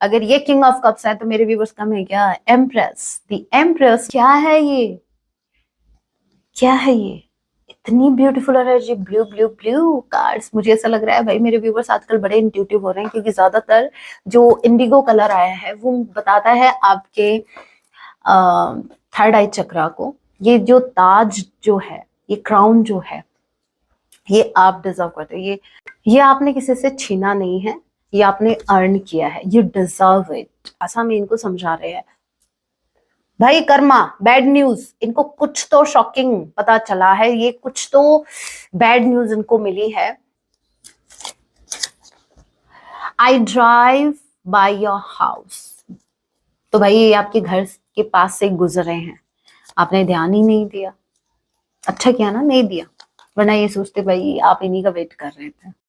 अगर ये king of cups है तो मेरे व्यूवर्स कम है क्या? Empress, the empress. क्या है ये? क्या है ये? इतनी beautiful energy, blue blue blue cards. मुझे ऐसा लग रहा है भाई मेरे व्यूवर्स आजकल बड़े इंट्यूटिव हो रहे हैं, क्योंकि ज्यादातर जो इंडिगो कलर आया है वो बताता है आपके थर्ड आई चक्रा को। ये जो ताज जो है, ये क्राउन जो है, ये आप डिजर्व करते हो। ये आपने किसी से छीना नहीं है, ये आपने अर्न किया है, यू डिजर्व इट। ऐसा में इनको समझा रहे हैं भाई। कर्मा, बैड न्यूज, इनको कुछ तो शॉकिंग पता चला है, ये कुछ तो बैड न्यूज इनको मिली है। I drive by your house. तो भाई ये आपके घर के पास से गुजरे हैं, आपने ध्यान ही नहीं दिया। अच्छा किया ना नहीं दिया, वरना ये सोचते भाई आप इन्हीं का वेट कर रहे थे।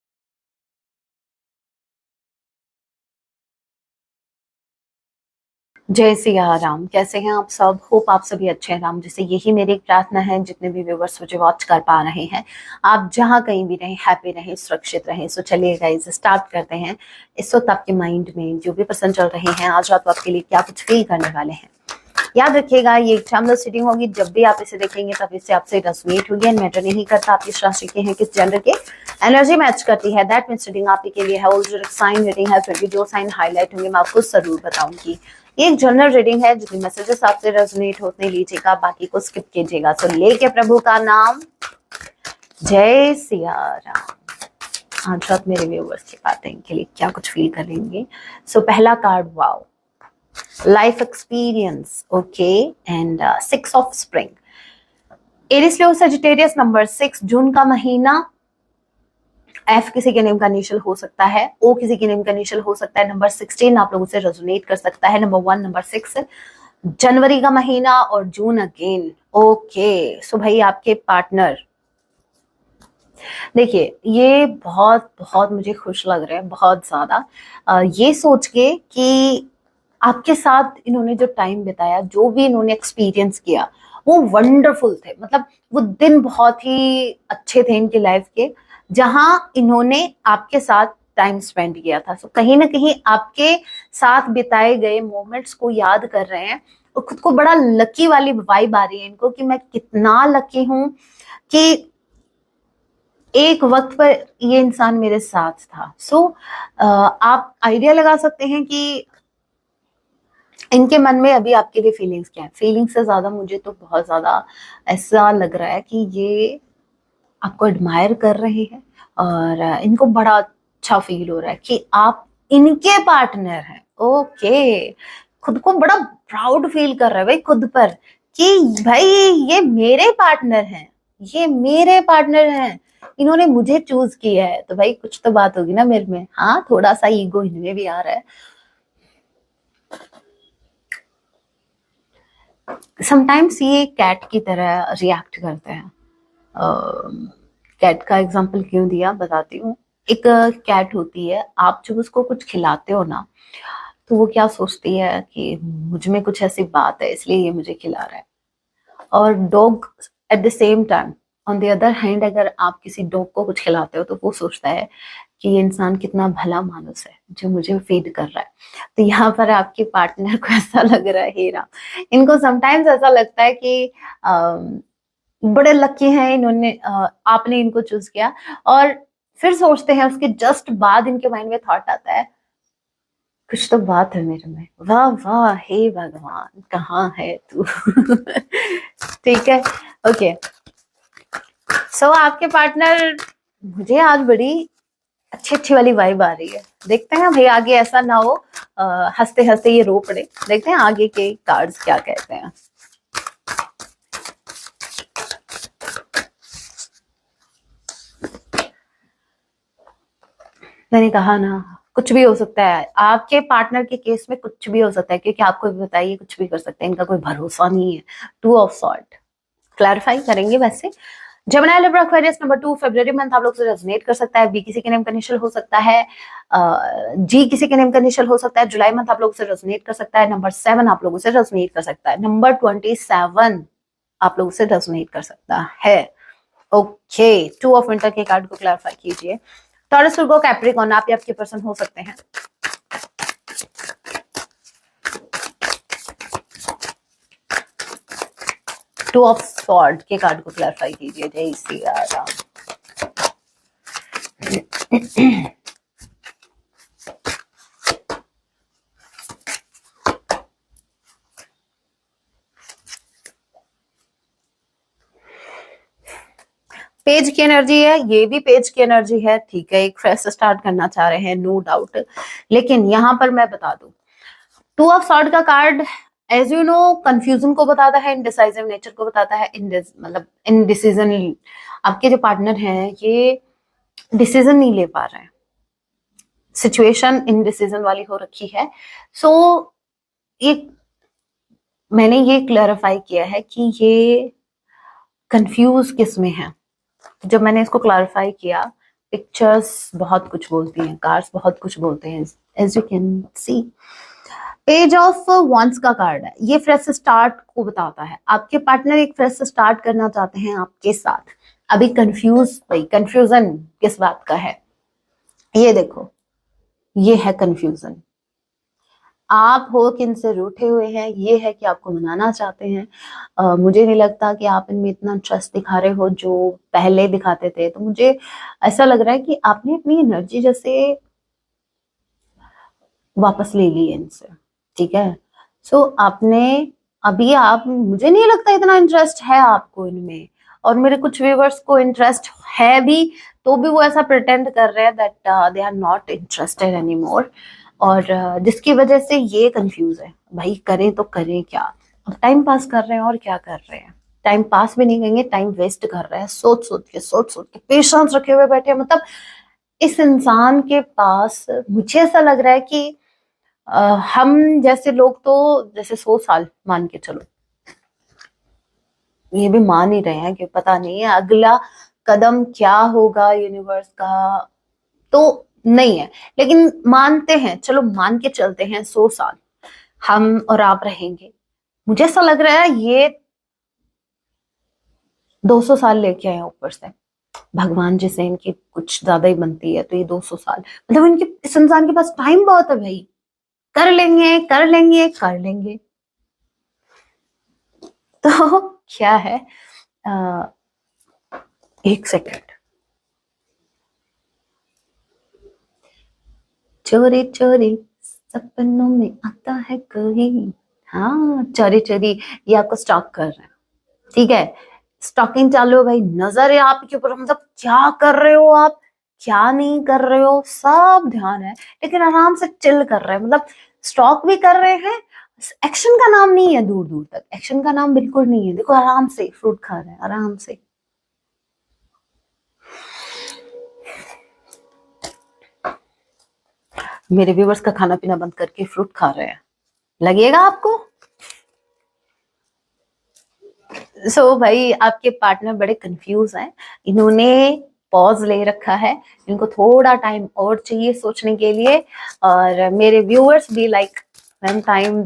जय सिया राम, कैसे हैं आप सब? होप आप सभी अच्छे हैं। राम जैसे यही मेरी एक प्रार्थना है, जितने भी व्यूवर्स मुझे वॉच कर पा रहे हैं, आप जहां कहीं भी रहें, हैप्पी रहें, सुरक्षित रहें। सो चलिए गाइस स्टार्ट करते हैं। इस वक्त आपके माइंड में जो भी पसंद चल रहे हैं, आज रात आपके लिए क्या कुछ फील करने वाले हैं। याद रखिएगा ये एक टाइमलेस रीडिंग होगी, जब भी आप इसे देखेंगे तब इससे आपसे रेजोनेट होगी। एंड मैटर नहीं करता आप किस राशि के हैं, किस जेंडर के, एनर्जी मैच करती है, दैट मींस रीडिंग आप के लिए है। और जो साइन रीडिंग है, फिर भी जो साइन हाईलाइट होंगे मैं आपको जरूर बताऊंगी। ये एक जनरल रीडिंग है, जितने मैसेजेस आपसे रेजोनेट होते लीजिएगा, बाकी को स्किप कीजिएगा। सो लेके प्रभु का नाम, जय सिया राम। आज रात मेरे व्यूअर्स की बातें के लिए क्या कुछ फील करेंगे। सो पहला card, wow, life experience, okay, and 6 of spring. Aries Leo Sagittarius, number 6, जून का महीना। एफ किसी के नेम का इनिशियल हो सकता है, ओ किसी के नेम का इनिशियल हो सकता है। नंबर 16 आप लोगों से रेजोनेट कर सकता है। नंबर 1, नंबर 6, जनवरी का महीना और जून अगेन। ओके, सो भाई आपके पार्टनर, देखिए ये बहुत बहुत मुझे खुश लग रहा है, बहुत ज्यादा। ये सोच के कि आपके साथ इन्होंने जो टाइम बिताया, जो भी इन्होंने एक्सपीरियंस किया, वो वंडरफुल थे। मतलब वो दिन बहुत ही अच्छे थे इनकी लाइफ के, जहां इन्होंने आपके साथ टाइम स्पेंड किया था। सो कहीं ना कहीं आपके साथ बिताए गए मोमेंट्स को याद कर रहे हैं, और खुद को बड़ा लकी वाली वाइब आ रही है इनको, कि मैं कितना लकी हूं कि एक वक्त पर ये इंसान मेरे साथ था। सो आप आइडिया लगा सकते हैं कि इनके मन में अभी आपके लिए फीलिंग्स क्या है। फीलिंग्स से ज्यादा मुझे तो बहुत ज्यादा ऐसा लग रहा है कि ये आपको एडमायर कर रहे हैं, और इनको बड़ा अच्छा फील हो रहा है कि आप इनके पार्टनर हैं। ओके, खुद को बड़ा प्राउड फील कर रहा है भाई खुद पर, कि भाई ये मेरे पार्टनर हैं, ये मेरे पार्टनर हैं, इन्होंने मुझे चूज किया है। तो भाई कुछ तो बात होगी ना मेरे में। हाँ, थोड़ा सा ईगो इनमें भी आ रहा है। समटाइम्स ये कैट की तरह रिएक्ट करते हैं। कैट का एग्जांपल क्यों दिया बताती हूँ। एक कैट होती है, आप जब उसको कुछ खिलाते हो ना, तो वो क्या सोचती है कि मुझ में कुछ ऐसी बात है इसलिए ये मुझे खिला रहा है। और dog at the same time, on the other hand, अगर आप किसी डॉग को कुछ खिलाते हो तो वो सोचता है कि ये इंसान कितना भला मानुस है जो मुझे फीड कर रहा है। तो यहाँ पर आपके पार्टनर को ऐसा लग रहा है, हीरा, इनको समटाइम्स ऐसा लगता है कि बड़े लकी हैं इन्होंने, आपने इनको चूज किया। और फिर सोचते हैं, उसके जस्ट बाद इनके माइंड में थॉट आता है, कुछ तो बात है मेरे में। वाह वाह, हे भगवान कहाँ है तू। ठीक है, ओके। सो आपके पार्टनर, मुझे आज बड़ी अच्छी अच्छी वाली वाइब आ रही है। देखते हैं भाई आगे ऐसा ना हो हंसते हंसते ये रो पड़े। देखते हैं आगे के कार्ड्स क्या कहते हैं। मैंने कहा ना, कुछ भी हो सकता है आपके पार्टनर के केस में, कुछ भी हो सकता है, क्योंकि आपको भी बताइए कुछ भी कर सकते हैं, इनका कोई भरोसा नहीं है। 2 ऑफ सॉर्ट क्लैरिफाई करेंगे। वैसे जेमिनी, लिब्रा, एक्वेरियस, नंबर 2, फरवरी मंथ आप लोग से रेजोनेट कर सकता है। बी किसी के नेम का इनिशियल हो सकता है। जी किसी के नेम का इनिशियल हो सकता है। जुलाई मंथ आप लोगों से रेजोनेट कर सकता है। नंबर 7 आप लोगों से रेजोनेट कर सकता है। नंबर 27 आप लोगों से रेजोनेट कर सकता है। ओके, 2 ऑफ विंटर के कार्ड को क्लैरिफाई कीजिए। टॉरस, वर्गो, कैप्रिकॉर्न, आप या आपके पर्सन हो सकते हैं। टू ऑफ स्वॉर्ड के कार्ड को क्लैरिफाई कीजिए। जय श्री राम। पेज की एनर्जी है, ये भी पेज की एनर्जी है, ठीक है, एक फ्रेश स्टार्ट करना चाह रहे हैं, नो डाउट। लेकिन यहाँ पर मैं बता दूं, टू ऑफ सॉर्ड का card as you know confusion को बताता है, इनडिसाइजिव नेचर को बताता है, मतलब इनडिसीजन। आपके जो पार्टनर हैं ये डिसीजन नहीं ले पा रहे हैं, सिचुएशन इनडिसीजन वाली हो रखी है। सो ये मैंने ये क्लैरिफाई किया है कि ये कंफ्यूज किस में है। जब मैंने इसको क्लैरिफाई किया, पिक्चर्स बहुत कुछ बोलती हैं, कार्ड्स बहुत कुछ बोलते हैं, as you can see. Page of wands का कार्ड है, ये फ्रेश स्टार्ट को बताता है। आपके पार्टनर एक फ्रेश स्टार्ट करना चाहते हैं आपके साथ, अभी कंफ्यूजन किस बात का है, ये देखो, ये है कंफ्यूजन। आप हो किन से रूठे हुए हैं, ये है कि आपको मनाना चाहते हैं। मुझे नहीं लगता कि आप इनमें इतना ट्रस्ट दिखा रहे हो जो पहले दिखाते थे। तो मुझे ऐसा लग रहा है कि आपने अपनी एनर्जी जैसे वापस ले ली है इनसे, ठीक है। सो आपने अभी आप, मुझे नहीं लगता इतना इंटरेस्ट है आपको इनमें, और मेरे कुछ व्यूवर्स को इंटरेस्ट है भी, तो भी वो ऐसा प्रिटेंड कर रहे हैं that they are not interested any more. और जिसकी वजह से ये कंफ्यूज है, भाई करें तो करें क्या। अब टाइम पास कर रहे हैं, और क्या कर रहे हैं, टाइम पास भी नहीं करेंगे, टाइम वेस्ट कर रहे हैं, सोच सोच के पेशेंस रखे हुए बैठे हैं। मतलब इस इंसान के पास, मुझे ऐसा लग रहा है कि हम जैसे लोग तो जैसे 100 साल मान के चलो, ये भी मान ही रहे हैं कि पता नहीं है अगला कदम क्या होगा यूनिवर्स का, तो नहीं है, लेकिन मानते हैं, चलो मान के चलते हैं 100 साल हम और आप रहेंगे। मुझे ऐसा लग रहा है ये 200 साल लेके आए ऊपर से भगवान जी से, इनकी कुछ ज्यादा ही बनती है, तो ये 200 साल, मतलब इनके, इस इंसान के पास टाइम बहुत है भाई, कर लेंगे कर लेंगे कर लेंगे। तो क्या है, एक सेकंड, चोरी चोरी सपनों में आता है कोई, हाँ चोरी चोरी ये आपको स्टॉक कर रहे हैं, ठीक है, स्टॉकिंग चालू है भाई, नजर है आपके ऊपर, मतलब क्या कर रहे हो आप, क्या नहीं कर रहे हो, सब ध्यान है, लेकिन आराम से चिल कर रहे हैं, मतलब स्टॉक भी कर रहे हैं, एक्शन का नाम नहीं है, दूर दूर तक एक्शन का नाम बिल्कुल नहीं है। देखो आराम से फ्रूट खा रहे हैं, आराम से। मेरे व्यूवर्स का खाना पीना बंद करके फ्रूट खा रहे हैं, लगेगा आपको। सो भाई आपके पार्टनर बड़े कंफ्यूज हैं, इन्होंने पॉज ले रखा है, इनको थोड़ा टाइम और चाहिए सोचने के लिए। और मेरे व्यूअर्स भी लाइक मैम टाइम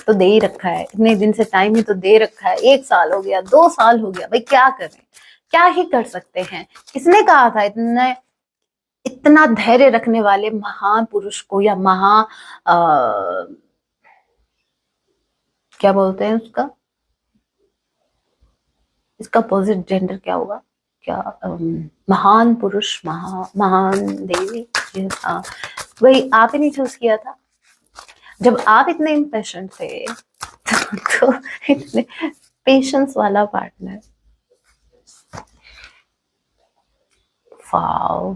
तो दे ही रखा है, इतने दिन से टाइम ही तो दे रखा है, 1 साल हो गया, 2 साल हो गया, भाई क्या करें, क्या ही कर सकते हैं। किसने कहा था इतना धैर्य रखने वाले महान पुरुष को, या क्या बोलते हैं उसका, इसका अपोजिट जेंडर क्या होगा, क्या महान पुरुष, महान देवी, हाँ वही आप ही नहीं चूज किया था। जब आप इतने इम्पेशेंट थे तो इतने पेशेंस वाला पार्टनर, वाओ।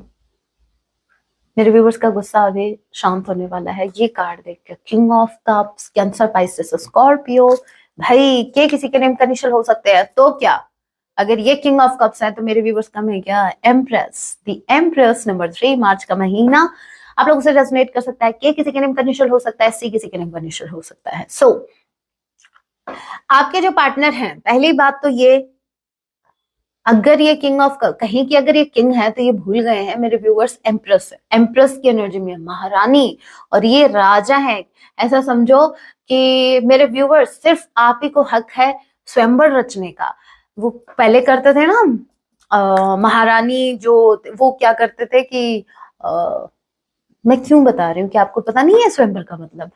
मेरे व्यूवर्स का गुस्सा अभी शांत होने वाला है ये कार्ड देख के। King of cups, cancer, Pisces, Scorpio, भाई के किसी के नेम का इनिशियल हो सकते हैं, तो क्या, अगर ये किंग ऑफ कप्स है तो मेरे व्यूवर्स का में क्या, एम्प्रेस, द एम्प्रेस नंबर 3, मार्च का महीना आप लोगों से रेजोनेट कर सकता है। के किसी के नेम का इनिशियल हो सकता है, सी किसी के नेम का इनिशियल हो सकता है। सो आपके जो पार्टनर हैं, पहली बात तो ये, अगर ये किंग ऑफ कहीं की अगर ये किंग है तो ये भूल गए हैं मेरे व्यूअर्स, एम्प्रेस है, एम्प्रेस की एनर्जी में महारानी, और ये राजा है। ऐसा समझो कि मेरे व्यूअर्स सिर्फ आप ही को हक है स्वयंवर रचने का। वो पहले करते थे ना, महारानी जो, वो क्या करते थे कि मैं क्यों बता रही हूँ कि आपको पता नहीं है स्वयंवर का मतलब,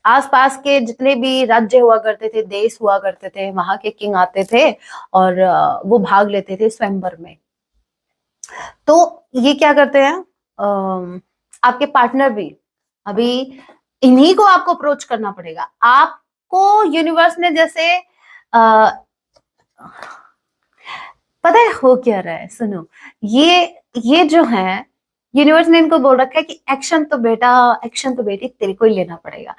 आसपास के जितने भी राज्य हुआ करते थे, देश हुआ करते थे, वहां के किंग आते थे और वो भाग लेते थे स्वयंवर में। तो ये क्या करते हैं, आपके पार्टनर भी अभी इन्हीं को आपको अप्रोच करना पड़ेगा। आपको यूनिवर्स ने जैसे आ, पता है हो क्या रहा है, सुनो। ये जो है, यूनिवर्स ने इनको बोल रखा है कि एक्शन तो बेटा, एक्शन तो बेटी तेरे को ही लेना पड़ेगा,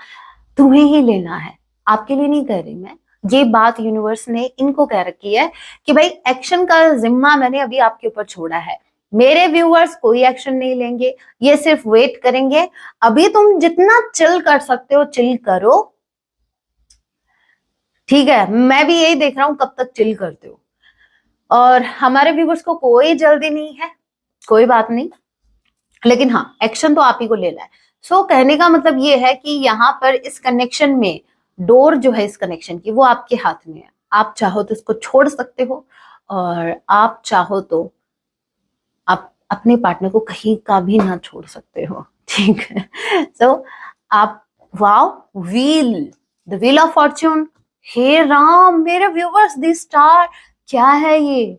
तुम्हें ही लेना है। आपके लिए नहीं कह रही मैं, ये बात यूनिवर्स ने इनको कह रखी है कि भाई एक्शन का जिम्मा मैंने अभी आपके ऊपर छोड़ा है। मेरे व्यूअर्स कोई एक्शन नहीं लेंगे, ये सिर्फ वेट करेंगे। अभी तुम जितना चिल कर सकते हो चिल करो, ठीक है? मैं भी यही देख रहा हूं कब तक चिल करते हो। और हमारे व्यूवर्स को कोई जल्दी नहीं है, कोई बात नहीं, लेकिन हाँ एक्शन तो आप ही को लेना है। सो कहने का मतलब ये है कि यहाँ पर इस कनेक्शन में डोर जो है इस कनेक्शन की, वो आपके हाथ में है। आप चाहो तो इसको छोड़ सकते हो, और आप चाहो तो आप अपने पार्टनर को कहीं का भी ना छोड़ सकते हो, ठीक है? सो आप, wow, wheel, the wheel of fortune, हे राम मेरे व्यूवर्स, द स्टार, क्या है ये,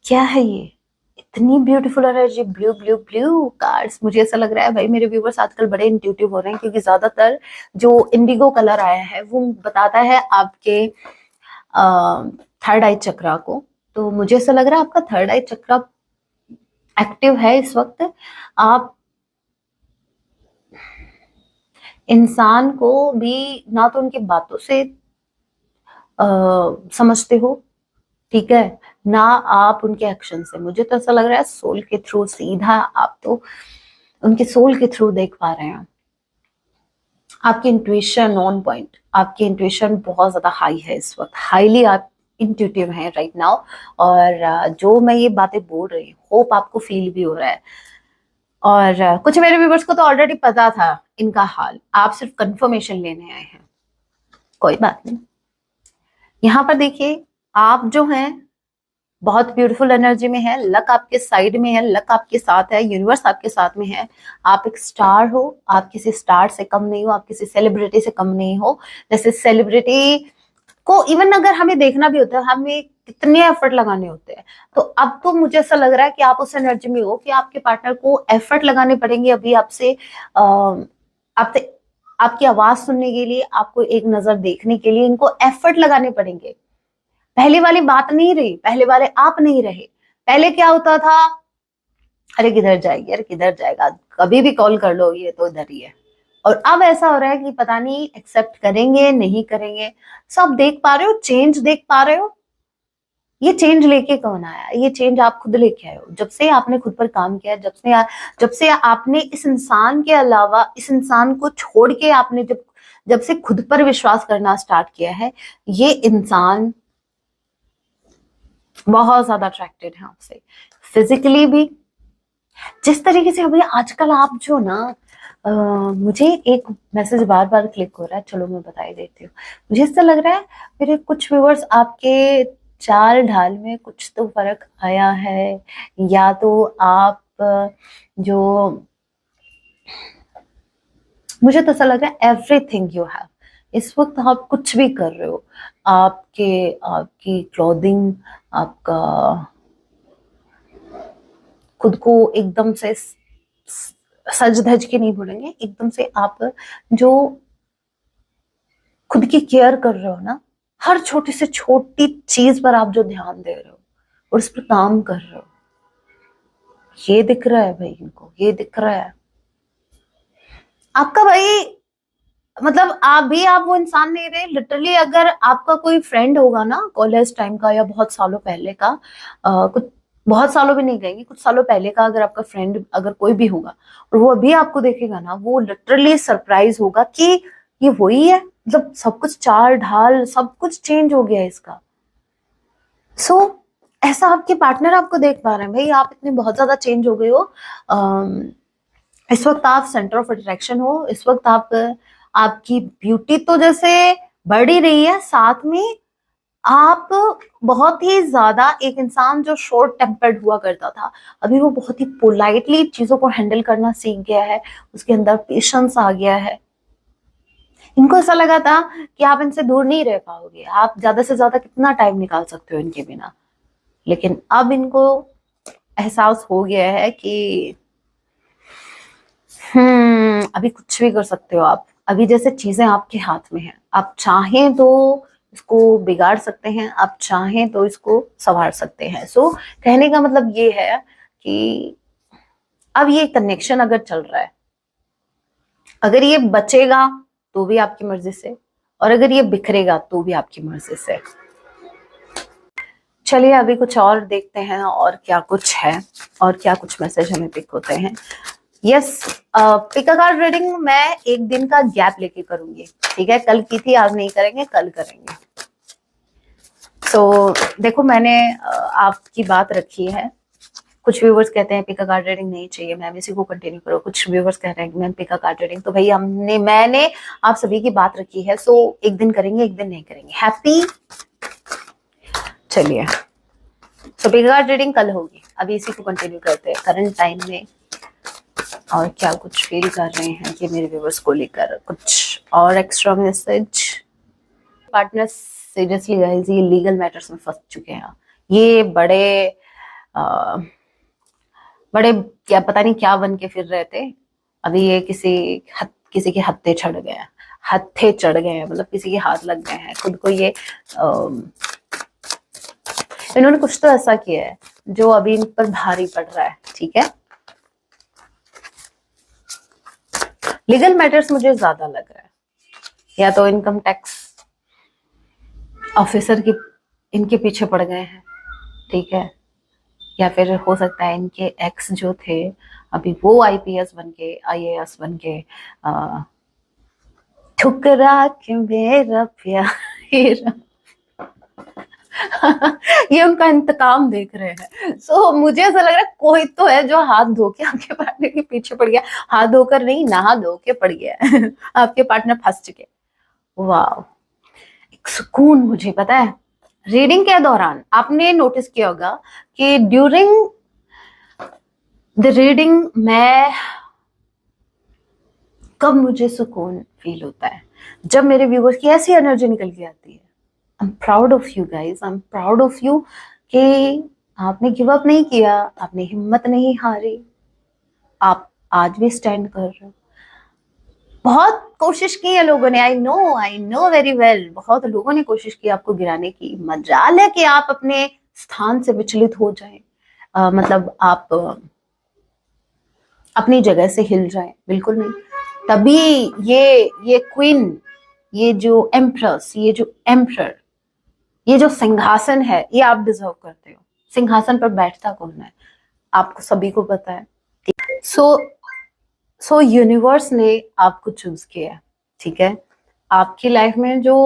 क्या है ये? इतनी beautiful energy, blue blue blue cards. मुझे ऐसा लग रहा है भाई मेरे व्यूवर्स आजकल बड़े इंट्यूटिव हो रहे हैं, क्योंकि ज्यादातर जो इंडिगो कलर आया है वो बताता है आपके थर्ड आई चक्रा को। तो मुझे ऐसा लग रहा है आपका थर्ड आई चक्रा एक्टिव है इस वक्त। आप इंसान को भी ना तो उनकी बातों से समझते हो, ठीक है, ना आप उनके एक्शन से। मुझे तो ऐसा लग रहा है सोल के थ्रू, सीधा आप तो उनके सोल के थ्रू देख पा रहे हैं। आपकी इंट्यूशन ऑन पॉइंट, आपकी इंट्यूशन बहुत ज्यादा हाई है इस वक्त, हाईली आप इंट्यूटिव हैं राइट नाउ। और जो मैं ये बातें बोल रही हूँ, होप आपको फील भी हो रहा है। और कुछ मेरे व्यूवर्स को तो ऑलरेडी पता था इनका हाल, आप सिर्फ कंफर्मेशन लेने आए हैं, कोई बात नहीं। यहाँ पर देखिए, आप जो हैं बहुत ब्यूटीफुल एनर्जी में है, लक आपके साइड में है, लक आपके साथ है, यूनिवर्स आपके साथ में है। आप एक स्टार हो, आप किसी स्टार से कम नहीं हो, आप किसी सेलिब्रिटी से कम नहीं हो। जैसे सेलिब्रिटी को इवन अगर हमें देखना भी होता है, हमें कितने एफर्ट लगाने होते हैं, तो अब तो मुझे ऐसा लग रहा है कि आप उस एनर्जी में हो कि आपके पार्टनर को एफर्ट लगाने पड़ेंगे अभी आपसे, आपसे आपकी आवाज सुनने के लिए, आपको एक नजर देखने के लिए इनको एफर्ट लगाने पड़ेंगे। पहले वाली बात नहीं रही, पहले वाले आप नहीं रहे। पहले क्या होता था, अरे किधर जाएगी, अरे किधर जाएगा, कभी भी कॉल कर लो, ये तो इधर ही है। और अब ऐसा हो रहा है कि पता नहीं एक्सेप्ट करेंगे नहीं करेंगे। सब देख पा रहे हो, चेंज देख पा रहे हो। ये चेंज लेके कौन आया? ये चेंज आप खुद लेके आए हो, जब से आपने खुद पर काम किया, जब से आपने इस इंसान के अलावा, इस इंसान को छोड़ के आपने जब जब से खुद पर विश्वास करना स्टार्ट किया है, ये इंसान बहुत ज्यादा अट्रैक्टेड है आपसे, फिजिकली भी। जिस तरीके से अभी आजकल आप जो ना, मुझे एक मैसेज बार बार क्लिक हो रहा है, चलो मैं बता ही देती हूँ। मुझे ऐसा लग रहा है मेरे कुछ व्यूअर्स, आपके चाल ढाल में कुछ तो फर्क आया है, या तो आप जो, मुझे तो ऐसा लग रहा है एवरीथिंग यू हैव, इस वक्त आप कुछ भी कर रहे हो, आपके आपकी क्लोथिंग, आपका खुद को एकदम से सज धज के नहीं बोलेंगे, एकदम से आप जो खुद की केयर कर रहे हो ना, हर छोटी से छोटी चीज पर आप जो ध्यान दे रहे हो और उस पर काम कर रहे हो, ये दिख रहा है भाई इनको, ये दिख रहा है आपका भाई। मतलब आप वो इंसान नहीं रहे लिटरली। अगर आपका कोई फ्रेंड होगा ना कॉलेज टाइम का या बहुत सालों पहले का, कुछ बहुत सालों भी नहीं कहेंगे, कुछ सालों पहले का, अगर आपका फ्रेंड अगर कोई भी होगा और वो अभी आपको देखेगा ना, वो लिटरली सरप्राइज होगा कि ये वही है। मतलब सब कुछ चाल ढाल सब कुछ चेंज हो गया है इसका। सो ऐसा आपके पार्टनर आपको देख पा रहे हैं, भाई आप इतने बहुत ज्यादा चेंज हो गए हो। इस वक्त आप सेंटर ऑफ अट्रैक्शन हो, इस वक्त आप, आपकी ब्यूटी तो जैसे बढ़ ही रही है, साथ में आप बहुत ही ज्यादा, एक इंसान जो शॉर्ट टेम्पर्ड हुआ करता था, अभी वो बहुत ही पोलाइटली चीजों को हैंडल करना सीख गया है, उसके अंदर पेशेंस आ गया है। इनको ऐसा लगा था कि आप इनसे दूर नहीं रह पाओगे, आप ज्यादा से ज्यादा कितना टाइम निकाल सकते हो इनके बिना। लेकिन अब इनको एहसास हो गया है कि अभी कुछ भी कर सकते हो आप, अभी जैसे चीजें आपके हाथ में हैं, आप चाहें तो इसको बिगाड़ सकते हैं, आप चाहें तो इसको संवार सकते हैं। सो कहने का मतलब ये है कि अब ये कनेक्शन अगर चल रहा है, अगर ये बचेगा तो भी आपकी मर्जी से, और अगर ये बिखरेगा तो भी आपकी मर्जी से। चलिए अभी कुछ और देखते हैं और क्या कुछ है, और क्या कुछ मैसेज हमें पिक होते हैं। Yes, pick a card reading मैं एक दिन का गैप लेके करूंगी, ठीक है? कल की थी, आज नहीं करेंगे, कल करेंगे। तो देखो मैंने आपकी बात रखी है। कुछ व्यूवर्स कहते हैं पिक अ कार्ड रीडिंग नहीं चाहिए मैम, इसी को कंटिन्यू करो। कुछ व्यूवर्स कह रहे हैं ma'am pick a card reading. तो भाई मैंने आप सभी की बात रखी है, सो एक दिन करेंगे, एक दिन नहीं करेंगे। हैप्पी? चलिए, तो पिक अ कार्ड रीडिंग कल होगी, अभी इसी को कंटिन्यू करते हैं करंट टाइम में। और क्या कुछ फील कर रहे हैं कि मेरे व्यूवर्स को लेकर कुछ और extra message. Partners seriously guys ये लीगल मैटर्स में फंस चुके हैं। ये बड़े क्या पता नहीं क्या बन के फिर रहे थे, अभी ये किसी के हत्थे चढ़ गए हैं, हत्थे चढ़ गए हैं, मतलब किसी के हाथ लग गए हैं। खुद को ये इन्होंने कुछ तो ऐसा किया है जो अभी इन पर भारी पड़ रहा है, ठीक है? लीगल मैटर्स मुझे ज्यादा लग रहा है, या तो इनकम टैक्स ऑफिसर की इनके पीछे पड़ गए हैं, ठीक है? या फिर हो सकता है इनके एक्स जो थे अभी वो आईपीएस बन के, आईएएस बन के ठुकरा के मेरा प्यार ये उनका इंतकाम देख रहे हैं। सो मुझे ऐसा लग रहा है कोई तो है जो हाथ धो के आपके पार्टनर के पीछे पड़ गया, हाथ धोकर नहीं, नहा धो के पड़ गया आपके पार्टनर फंस चुके। वाह, एक सुकून मुझे पता है। रीडिंग के दौरान आपने नोटिस किया होगा कि ड्यूरिंग द रीडिंग मैं कब मुझे सुकून फील होता है, जब मेरे व्यूवर्स की ऐसी एनर्जी निकल के आती है। I am proud of you guys, I am proud of you कि आपने गिव अप नहीं किया, आपने हिम्मत नहीं हारी, आप आज भी स्टैंड कर रहे हो। बहुत कोशिश की है लोगों ने, आई नो वेरी वेल, बहुत लोगों ने कोशिश की आपको गिराने की। मजाल है कि आप अपने स्थान से विचलित हो जाए, मतलब आप अपनी जगह से हिल जाए, बिल्कुल नहीं। तभी ये क्वीन, ये जो एम्प्रेस, ये जो एम्परर, ये जो सिंहासन है, ये आप डिजर्व करते हो। सिंहासन पर बैठता कौन है आपको सभी को पता है। सो यूनिवर्स ने आपको चूज किया है, ठीक है? आपकी लाइफ में जो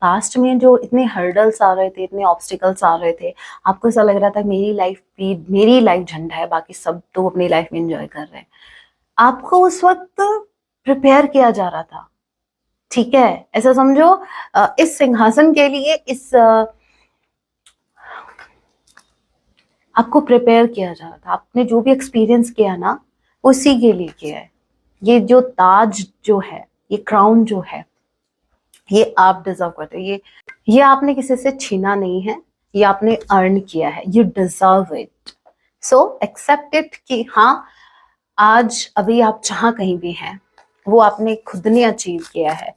पास्ट में जो इतने हर्डल्स आ रहे थे, इतने ऑब्स्टिकल्स आ रहे थे, आपको ऐसा लग रहा था मेरी लाइफ झंडा है, बाकी सब तो अपनी लाइफ में एंजॉय कर रहे हैं। आपको उस वक्त प्रिपेयर किया जा रहा था, ठीक है? ऐसा समझो इस सिंहासन के लिए आपको प्रिपेयर किया जा रहा था। आपने जो भी एक्सपीरियंस किया ना, उसी के लिए किया है। ये जो ताज जो है, ये क्राउन जो है, ये आप डिजर्व करते हो। ये आपने किसी से छीना नहीं है, ये आपने अर्न किया है। You deserve it, so accept it कि हाँ, आज अभी आप जहां कहीं भी हैं वो आपने खुद ने अचीव किया है।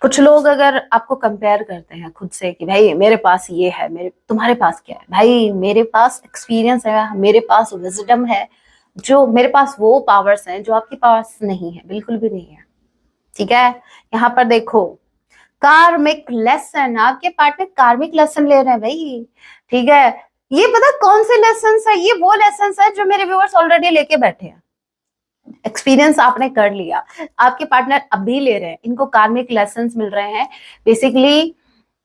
कुछ लोग अगर आपको कंपेयर करते हैं खुद से कि भाई मेरे पास ये है, मेरे तुम्हारे पास क्या है? भाई मेरे पास एक्सपीरियंस है, मेरे पास विजडम है, जो मेरे पास वो पावर्स हैं जो आपके पास नहीं है, बिल्कुल भी नहीं है, ठीक है? यहाँ पर देखो, कार्मिक लेसन, आपके पार्टनर कार्मिक लेसन ले रहे हैं भाई, ठीक है? ये पता कौन से लेसन है? ये वो लेसन है जो मेरे व्यूअर्स ऑलरेडी लेके बैठे हैं। एक्सपीरियंस आपने कर लिया, आपके पार्टनर अभी ले रहे हैं, इनको कार्मिक लेसन्स मिल रहे हैं। बेसिकली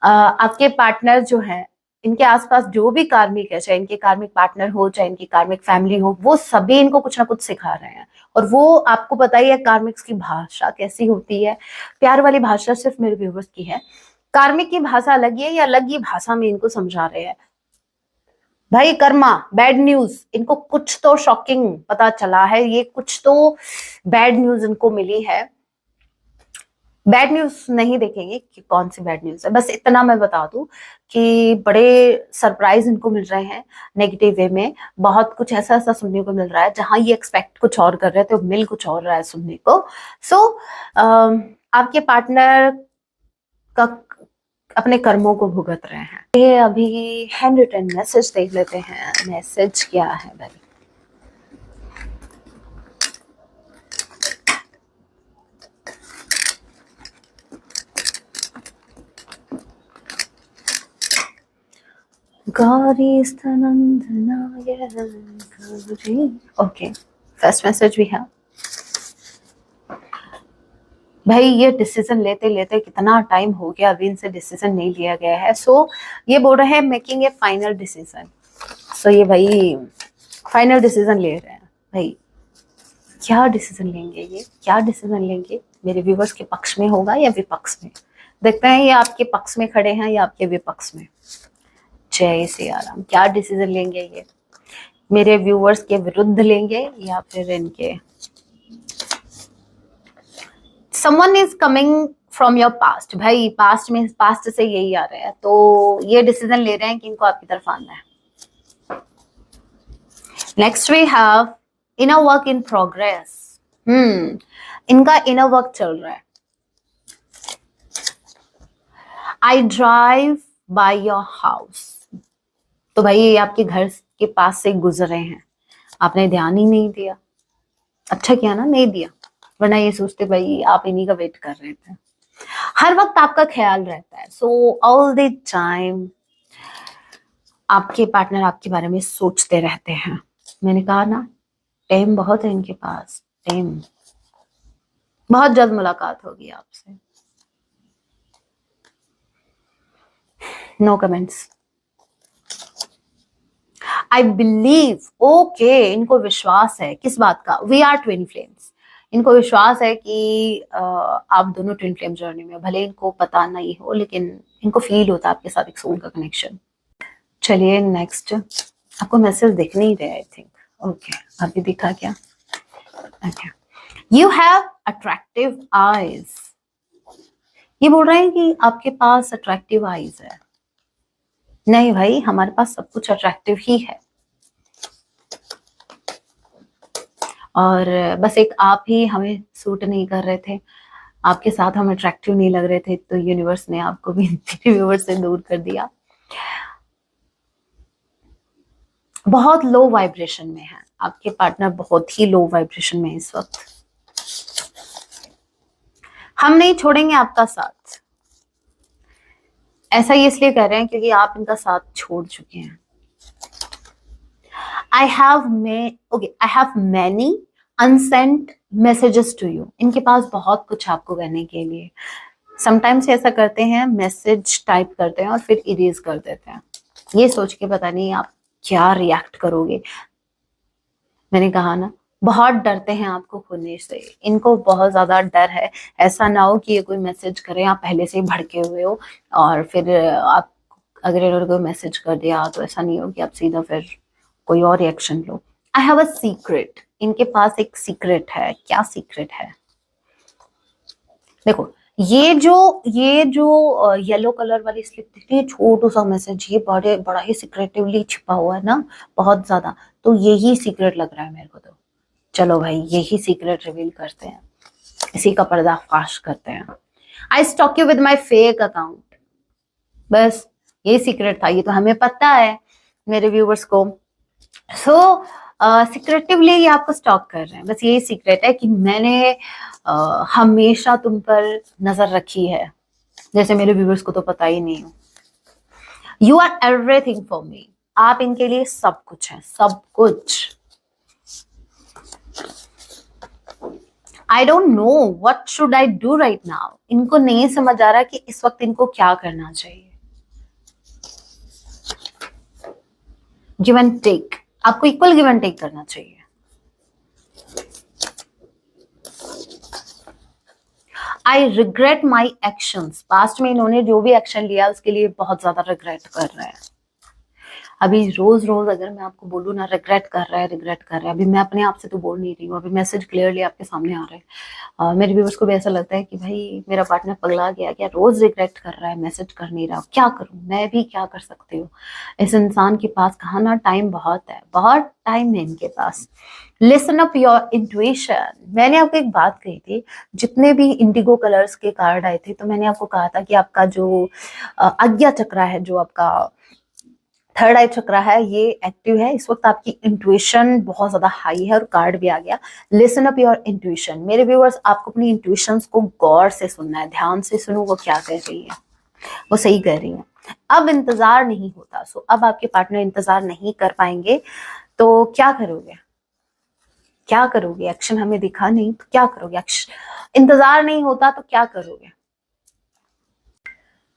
आपके पार्टनर जो है, इनके आसपास जो भी कार्मिक है, चाहे इनके कार्मिक पार्टनर हो, चाहे इनकी कार्मिक फैमिली हो, वो सभी इनको कुछ ना कुछ सिखा रहे हैं। और वो आपको पता ही है कार्मिक्स की भाषा कैसी होती है। प्यार वाली भाषा सिर्फ मेरे व्यूवर्स की है, कार्मिक की भाषा अलग है, या अलग ही भाषा में इनको समझा रहे हैं। भाई कर्मा, बैड न्यूज, इनको कुछ तो शॉकिंग पता चला है, ये कुछ तो बैड न्यूज इनको मिली है। बैड न्यूज नहीं देखेंगे कि कौन सी बैड न्यूज है, बस इतना मैं बता दूं कि बड़े सरप्राइज इनको मिल रहे हैं नेगेटिव वे में। बहुत कुछ ऐसा ऐसा सुनने को मिल रहा है, जहां ये एक्सपेक्ट कुछ और कर रहे थे, वो मिल कुछ और रहा है सुनने को। सो आपके पार्टनर का अपने कर्मों को भुगत रहे हैं। ये अभी हैंड रिटन मैसेज देख लेते हैं, मैसेज क्या है भाई। गौरी स्तनंदनाय गौरी। ओके, फर्स्ट मैसेज भी है। भाई ये डिसीजन लेते लेते कितना टाइम हो गया, अभी इनसे डिसीजन नहीं लिया गया है। सो ये बोल रहे हैं मेकिंग ए फाइनल डिसीजन। सो ये भाई फाइनल डिसीजन ले रहे हैं। भाई क्या डिसीजन लेंगे, ये क्या डिसीजन लेंगे, मेरे व्यूवर्स के पक्ष में होगा या विपक्ष में? देखते हैं ये आपके पक्ष में खड़े हैं या आपके विपक्ष में। जय सिया राम। क्या डिसीजन लेंगे ये, मेरे व्यूवर्स के विरुद्ध लेंगे या फिर इनके? Someone is coming from your past. भाई पास्ट में, पास्ट से यही आ रहे हैं, तो ये डिसीजन ले रहे हैं कि इनको आपकी तरफ आना है। Next we have inner work in progress. इनका इनर वर्क चल रहा है। I drive by your house. तो भाई ये आपके घर के पास से गुजर रहे हैं, आपने ध्यान ही नहीं दिया। अच्छा किया ना, नहीं दिया, वरना ये सोचते भाई आप इन्हीं का वेट कर रहे थे। हर वक्त आपका ख्याल रहता है। सो ऑल द टाइम आपके पार्टनर आपके बारे में सोचते रहते हैं। मैंने कहा ना, टाइम बहुत है इनके पास, टाइम। बहुत जल्द मुलाकात होगी आपसे। No comments. I believe, okay, इनको विश्वास है किस बात का? We are twin flames. इनको विश्वास है कि आप दोनों ट्विन फ्लेम जर्नी में, भले इनको पता नहीं हो, लेकिन इनको फील होता है आपके साथ एक सोल का कनेक्शन। चलिए नेक्स्ट, आपको मैसेज दिख नहीं रहा आई थिंक। ओके, अभी दिखा क्या? Okay, you have attractive eyes. ये बोल रहे हैं कि आपके पास अट्रैक्टिव आईज है। नहीं भाई, हमारे पास सब कुछ अट्रैक्टिव ही है, और बस एक आप ही हमें सूट नहीं कर रहे थे, आपके साथ हम अट्रैक्टिव नहीं लग रहे थे, तो यूनिवर्स ने आपको भी व्यूवर्स से दूर कर दिया। बहुत लो वाइब्रेशन में है आपके पार्टनर, बहुत ही लो वाइब्रेशन में इस वक्त। हम नहीं छोड़ेंगे आपका साथ। ऐसा ही इसलिए कह रहे हैं क्योंकि आप इनका साथ छोड़ चुके हैं। I have many unsent messages to you. इनके पास बहुत कुछ आपको कहने के लिए। समटाइम्स ऐसा करते हैं, मैसेज टाइप करते हैं और फिर इरेज कर देते हैं, ये सोच के पता नहीं आप क्या रिएक्ट करोगे। मैंने कहा ना, बहुत डरते हैं आपको खोने से, इनको बहुत ज्यादा डर है। ऐसा ना हो कि ये कोई मैसेज करे, आप पहले से ही भड़के हुए हो और फिर आप अगर इन्होंने कोई मैसेज कर दिया तो ऐसा नहीं हो कि आप सीधा फिर कोई और reaction low. I have a secret. इनके पास एक सीक्रेट है। क्या सीक्रेट है? देखो, ये जो येलो कलर वाली स्लिप दिख रही है, छोटू सा मैसेज, ये बड़ा ही सिक्रेटिवली छिपा हुआ है ना, बहुत ज्यादा। तो यही सीक्रेट लग रहा है मेरे को। तो चलो भाई, यही सीक्रेट रिवील करते हैं, इसी का पर्दाफाश करते हैं। I stalk you with my fake account. बस ये सीक्रेट था, ये तो हमें पता है मेरे व्यूवर्स को। सो सिक्रेटिवली ये आपको स्टॉक कर रहे हैं। बस यही सीक्रेट है कि मैंने हमेशा तुम पर नजर रखी है, जैसे मेरे व्यूवर्स को तो पता ही नहीं हो। You are everything for me. आप इनके लिए सब कुछ है, सब कुछ। I don't know what should I do right now. इनको नहीं समझ आ रहा कि इस वक्त इनको क्या करना चाहिए। गिव एंड टेक, आपको इक्वल गिव एंड टेक करना चाहिए। I regret my actions. Past में इन्होंने जो भी एक्शन लिया उसके लिए बहुत ज्यादा रिग्रेट कर रहे हैं। अभी रोज रोज अगर मैं आपको बोलूँ ना रिग्रेट कर रहा है, रिग्रेट कर रहा है, अभी मैं अपने आप से तो बोल नहीं रही हूँ, अभी मैसेज क्लियरली आपके सामने आ रहे हैं। मेरे व्यूअर्स को भी ऐसा लगता है कि भाई मेरा पार्टनर पगला गया क्या, रोज रिग्रेट कर रहा है, मैसेज कर नहीं रहा, क्या करूं, मैं भी क्या कर सकती हूँ। इस इंसान के पास कहा ना टाइम बहुत है, बहुत टाइम है इनके पास। Listen up your intuition. मैंने आपको एक बात कही थी, जितने भी इंडिगो कलर्स के कार्ड आए थे तो मैंने आपको कहा था कि आपका जो आज्ञा चक्र है, जो आपका थर्ड आई चक्र है, ये एक्टिव है इस वक्त। आपकी इंट्यूशन बहुत ज्यादा हाई है और कार्ड भी आ गया। Listen up your intuition. मेरे व्यूअर्स, आपको अपनी इंट्यूशंस को गौर से सुनना है, ध्यान से सुनो वो क्या कह रही है, वो सही कह रही है। अब इंतजार नहीं होता, सो अब आपके पार्टनर इंतजार नहीं कर पाएंगे, तो क्या करोगे, क्या करोगे? एक्शन हमें दिखा नहीं तो क्या करोगे? इंतजार नहीं होता तो क्या करोगे?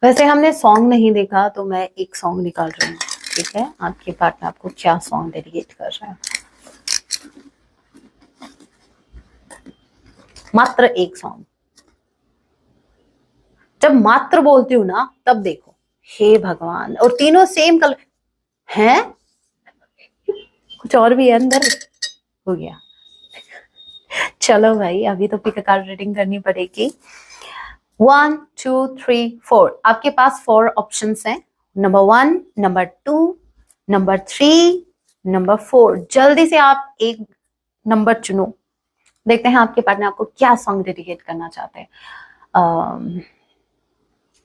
वैसे हमने सॉन्ग नहीं देखा तो मैं एक सॉन्ग निकाल रही हूँ, ठीक है? आपके पार्टनर आपको क्या सॉन्ग डेडिकेट कर रहा है, मात्र एक सॉन्ग। जब मात्र बोलती हूँ ना तब देखो, हे भगवान, और तीनों सेम कलर हैं, कुछ और भी है अंदर, हो गया। चलो भाई, अभी तो पिक कार्ड रीडिंग करनी पड़ेगी। 1 2 3 4, आपके पास 4 ऑप्शंस हैं, नंबर 1, नंबर 2, नंबर 3, नंबर 4। जल्दी से आप एक नंबर चुनो, देखते हैं आपके पार्टनर आपको क्या सॉन्ग डेडिकेट करना चाहते हैं।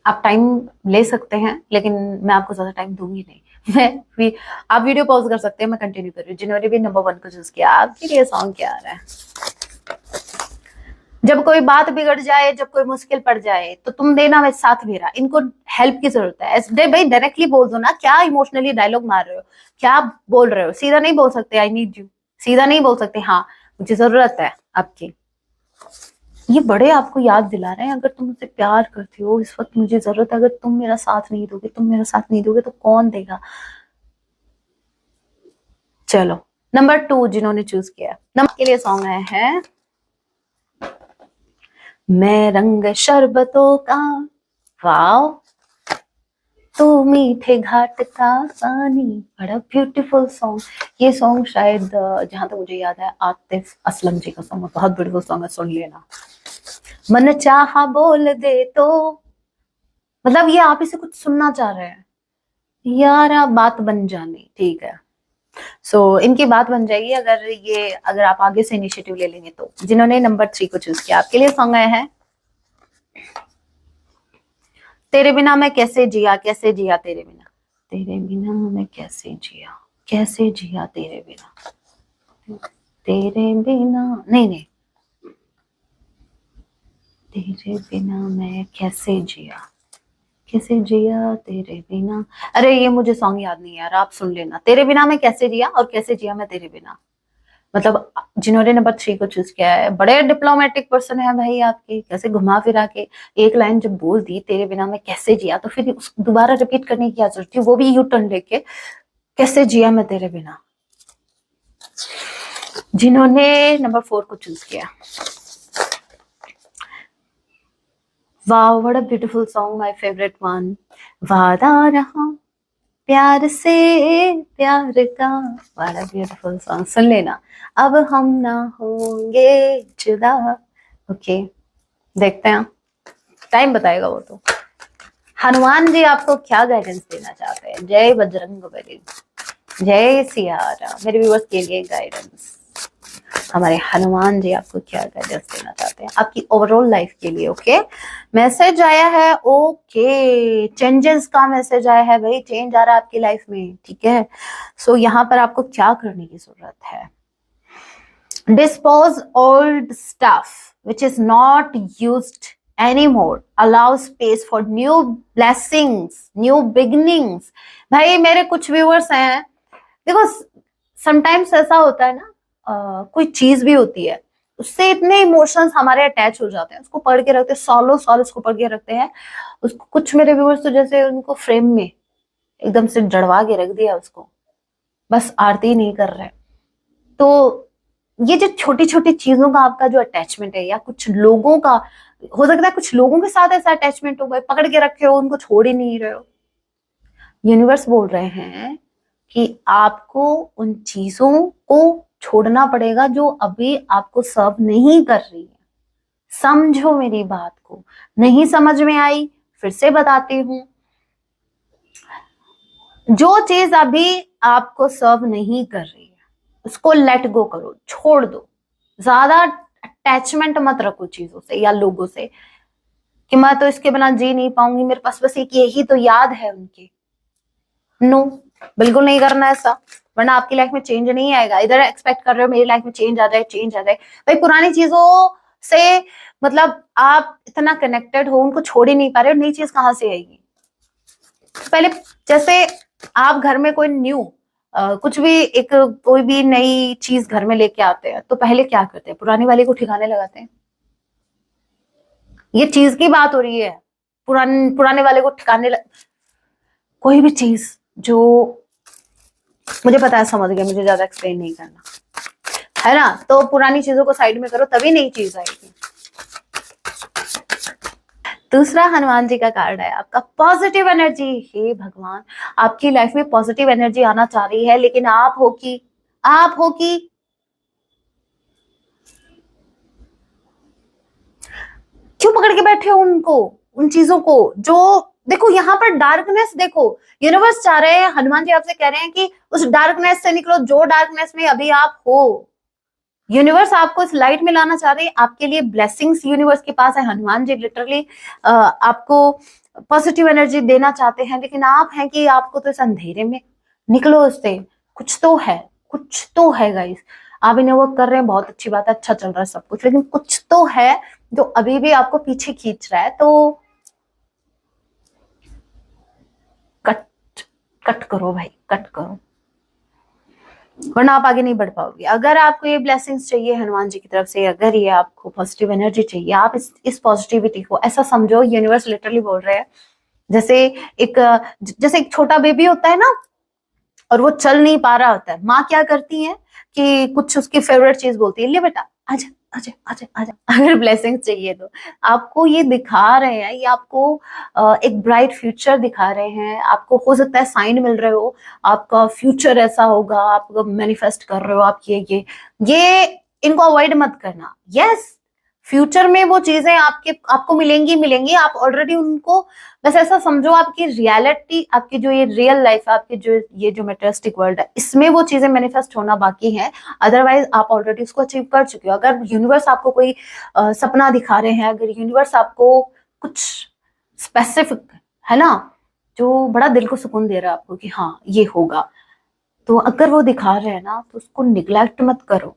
आप टाइम ले सकते हैं, लेकिन मैं आपको ज्यादा टाइम दूंगी नहीं। मैं भी, आप वीडियो पॉज कर सकते हैं, मैं कंटिन्यू कर रही हूँ। जिन्होंने भी नंबर 1 को चूज किया, आपके लिए सॉन्ग क्या आ रहा है? जब कोई बात बिगड़ जाए, जब कोई मुश्किल पड़ जाए तो तुम देना मैं साथ मेरा। इनको हेल्प की जरूरत है। भाई डायरेक्टली बोल दो ना, क्या इमोशनली डायलॉग मार रहे हो, क्या बोल रहे हो? सीधा नहीं बोल सकते आई नीड यू, सीधा नहीं बोल सकते हाँ मुझे जरूरत है आपकी। ये बड़े आपको याद दिला रहे हैं, अगर तुम मुझसे प्यार करते हो इस वक्त मुझे जरूरत है, अगर तुम मेरा साथ नहीं दोगे, तुम मेरा साथ नहीं दोगे तो कौन देगा? चलो नंबर 2 जिन्होंने चूज किया, नंबर के लिए सॉन्ग आया है, मैं रंग शरबतों का, वाओ, तू मीठे घाट का पानी। बड़ा ब्यूटीफुल सॉन्ग। ये सॉन्ग शायद जहां तक मुझे याद है आतिफ असलम जी का सॉन्ग है, बहुत ब्यूटीफुल सॉन्ग है, सुन लेना। मन चाहा बोल दे तो, मतलब ये आप इसे कुछ सुनना चाह रहे हैं यार, आप बात बन जानी, ठीक है। इनकी बात बन जाएगी अगर आप आगे से इनिशिएटिव ले लेंगे तो। जिन्होंने नंबर 3 को चूज किया, आपके लिए सॉन्ग आया है, तेरे बिना मैं कैसे जिया, कैसे जिया तेरे बिना, तेरे बिना मैं कैसे जिया, कैसे जिया तेरे बिना, तेरे बिना, नहीं नहीं, तेरे बिना मैं कैसे जिया, कैसे जिया तेरे बिना। अरे ये मुझे सॉन्ग याद नहीं यार, आप सुन लेना। तेरे बिना मैं कैसे जिया और कैसे जिया मैं तेरे बिना। मतलब जिन्होंने नंबर 3 को चूज किया है, बड़े डिप्लोमेटिक पर्सन है भाई आपके, कैसे घुमा फिरा के एक लाइन जब बोल दी, तेरे बिना मैं कैसे जिया, तो फिर दोबारा रिपीट करने की क्या जरूरत थी, वो भी यू टर्न लेके, कैसे जिया मैं तेरे बिना। जिन्होंने नंबर 4 को चूज किया, wow what a beautiful song, my favourite one. वादा रहा प्यार से, प्यार का, बड़ा ब्यूटीफुल सॉन्ग, सुन लेना। अब हम ना होंगे जुदा। ओके, देखते हैं, टाइम बताएगा वो तो। हनुमान जी आपको क्या गाइडेंस देना चाहते हैं? जय बजरंगबली, जय सिया राम। मेरे व्यूअर्स के लिए गाइडेंस, हमारे हनुमान जी आपको क्या गाइडेंस देना चाहते हैं आपकी ओवरऑल लाइफ के लिए। ओके, मैसेज आया है, ओके, चेंजेस का मैसेज आया है भाई, चेंज आ रहा है आपकी लाइफ में, ठीक है। यहाँ पर आपको क्या करने की जरूरत है? dispose old stuff which is not used anymore, allow space for new blessings, new beginnings। भाई मेरे कुछ व्यूअर्स हैं, देखो समटाइम्स ऐसा होता है ना, कोई चीज भी होती है उससे इतने इमोशंस हमारे अटैच हो जाते हैं, उसको पढ़ के रखते हैं, सालों साल उसको पढ़ के रखते हैं उसको। कुछ मेरे व्यूअर्स तो जैसे उनको फ्रेम में एकदम से जड़वा के रख दिया उसको, बस आरती नहीं कर रहे। तो ये जो छोटी छोटी चीजों का आपका जो अटैचमेंट है, या कुछ लोगों का हो सकता है, कुछ लोगों के साथ ऐसा अटैचमेंट हो गया, पकड़ के रखे हो, उनको छोड़ ही नहीं रहे हो। यूनिवर्स बोल रहे हैं कि आपको उन चीजों को छोड़ना पड़ेगा जो अभी आपको सर्व नहीं कर रही है। समझो मेरी बात को। नहीं समझ में आई, फिर से बताती हूं। जो चीज अभी आपको सर्व नहीं कर रही है उसको लेट गो करो, छोड़ दो। ज्यादा अटैचमेंट मत रखो चीजों से या लोगों से कि मैं तो इसके बिना जी नहीं पाऊंगी, मेरे पास बस एक यही तो याद है उनकी। नो, बिल्कुल नहीं करना ऐसा, वरना आपकी लाइफ में चेंज नहीं आएगा। इधर एक्सपेक्ट कर रहे हो मेरी लाइफ में चेंज आ जाए, चेंज आ जाए। भाई पुरानी चीजों से मतलब आप इतना कनेक्टेड हो, उनको छोड़ ही नहीं पा रहे हो, नई चीज कहां से आएगी? पहले जैसे आप घर में कोई न्यू कुछ भी एक कोई भी नई चीज घर में लेके आते हैं तो पहले क्या करते हैं? पुरानी वाली को ठिकाने लगाते हैं। ये चीज की बात हो रही है, पुराने वाले को ठिकाने कोई भी चीज जो, मुझे पता है, समझ गया, मुझे ज्यादा एक्सप्लेन नहीं करना है ना। तो पुरानी चीजों को साइड में करो, तभी नई चीज आएगी। दूसरा हनुमान जी का कार्ड है आपका पॉजिटिव एनर्जी। हे भगवान, आपकी लाइफ में पॉजिटिव एनर्जी आना चाह रही है, लेकिन आप हो कि क्यों पकड़ के बैठे हो उनको, उन चीजों को जो, देखो यहाँ पर डार्कनेस, देखो यूनिवर्स चाह रहे हैं, हनुमान जी आपसे कह रहे हैं कि उस डार्कनेस से निकलो, जो डार्कनेस में अभी आप हो। यूनिवर्स आपको इस लाइट में लाना चाह रही है, आपके लिए ब्लेसिंग्स यूनिवर्स के पास है। हनुमान जी लिटरली आपको पॉजिटिव एनर्जी देना चाहते हैं, लेकिन आप हैं कि आपको तो इस अंधेरे में निकलो उससे। कुछ तो है, कुछ तो है गाइस। आप इन्हें वर्क कर रहे हैं, बहुत अच्छी बात है, अच्छा चल रहा है सब कुछ, लेकिन कुछ तो है जो अभी भी आपको पीछे खींच रहा है। तो कट करो भाई, कट करो, वरना आप आगे नहीं बढ़ पाओगे। अगर आपको ये ब्लेसिंग्स चाहिए हनुमान जी की तरफ से, अगर ये आपको पॉजिटिव एनर्जी चाहिए, आप इस पॉजिटिविटी को ऐसा समझो, यूनिवर्स लिटरली बोल रहे हैं जैसे एक छोटा बेबी होता है ना, और वो चल नहीं पा रहा होता है, माँ क्या करती है कि कुछ उसकी फेवरेट चीज बोलती है, ले बेटा आजा आजा आजा आजा। अगर ब्लेसिंग्स चाहिए तो आपको ये दिखा रहे हैं, ये आपको एक ब्राइट फ्यूचर दिखा रहे हैं। आपको हो सकता है साइन मिल रहे हो, आपका फ्यूचर ऐसा होगा, आप मैनिफेस्ट कर रहे हो आप ये इनको अवॉइड मत करना। यस, फ्यूचर में वो चीजें आपको मिलेंगी, आप ऑलरेडी उनको, बस ऐसा समझो आपकी रियलिटी, आपकी जो ये रियल लाइफ है, आपकी जो मेटेरियलिस्टिक वर्ल्ड है, इसमें वो चीजें मैनिफेस्ट होना बाकी है। अदरवाइज आप ऑलरेडी उसको अचीव कर चुके हो। अगर यूनिवर्स आपको कोई सपना दिखा रहे हैं, अगर यूनिवर्स आपको कुछ स्पेसिफिक, है ना, जो बड़ा दिल को सुकून दे रहा है आपको कि हाँ ये होगा, तो अगर वो दिखा रहे हैं ना, तो उसको निग्लेक्ट मत करो।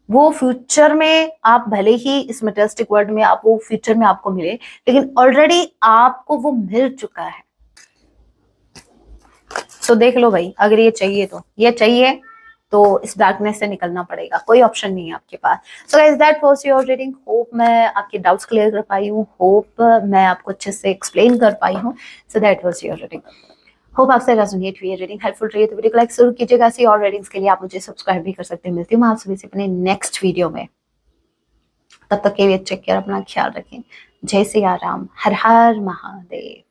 वो फ्यूचर में आप भले ही इस मटेरियलिस्टिक वर्ल्ड में आप वो फ्यूचर में आपको मिले, लेकिन ऑलरेडी आपको वो मिल चुका है। तो देख लो भाई, अगर ये चाहिए तो इस डार्कनेस से निकलना पड़ेगा, कोई ऑप्शन नहीं है आपके पास। So guys, that was your reading. Hope मैं आपके डाउट्स क्लियर कर पाई हूँ, होप मैं आपको अच्छे से एक्सप्लेन कर पाई हूँ। So that was your reading. Hope आपसे रेजोनेट हुई है, रीडिंग हेल्पफुल रही है तो वीडियो को लाइक जरूर कीजिएगा। ऐसी और रीडिंग्स के लिए आप मुझे सब्सक्राइब भी कर सकते हैं। मिलती हूँ मैं आप सभी से अपने नेक्स्ट वीडियो में। तब तक के लिए टेक केयर, अपना ख्याल रखें। जय सिया राम, हर हर महादेव।